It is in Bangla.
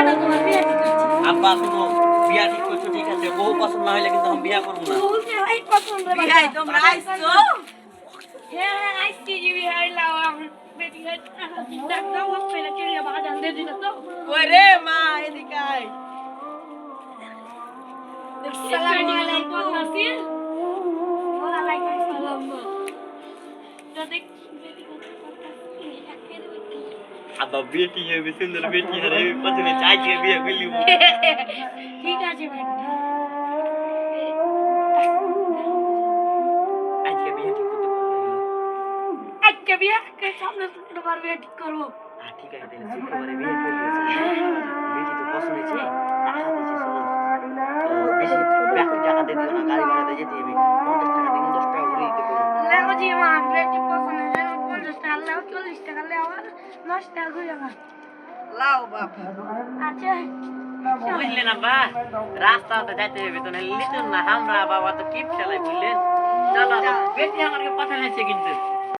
আব্বাটা তোমার বিয়ে ঠিক করছে। আব্বা শুনো, বিয়া ঠিক করছো ঠিক আছে, বউ পছন্দ না হইলে কিন্তু আমি বিয়া করবো না। বউকে ভাই পছন্দ করে। বিয়াই তোমরা আইছো? হ্যাঁ, আজকে যে বিয়ে হইলাম, আমার বেটি হয়ে চিন্তা দাও, পেলে চলে বাগান দিয়ে দিল তো। কই রে মা এদিকে আয়। আসসালামু আলাইকুম নাসির। ওয়ালাইকুম আসসালাম। যদি বেটি আব্বা বিয়ে ঠিক হবে, সুন্দর বেটি আর আমি পছন্দ চাইছি বিয়ে করলি। ঠিক আছে ভাই। আজকে বিয়ে ঠিক করতে পারবো। আজকে বিয়ে সামনে শুক্রবার বিয়ে ঠিক করবো। ঠিক আছে, তাহলে শুক্রবারে বিয়ে করবি। বেটি তো পছন্দ হয়েছে, টাকা দিয়েছে শোনো। তো বেশি ব্যাংকে টাকা দিয়ে দিও না, গাড়ি ভাড়াতে যেতে হবে। 50 টাকা দিন 10 টাকা ঘুরে দিতে পারবো। লেগো জি মা, বেটি পছন্দ হয়েছে 50 টাকা লেও, 40 টাকা লেও, আর 10 টাকা ঘুরে আমার। লাও বাপ। আচ্ছা বুঝলেন আব্বা, রাস্তাতে যাইতে হবে তো, লিখুন না আমরা বাবা তো টিপ চালাই বুঝলেন। চলো বেটি আমাকে পছন্দ হয়েছে কিন্তু।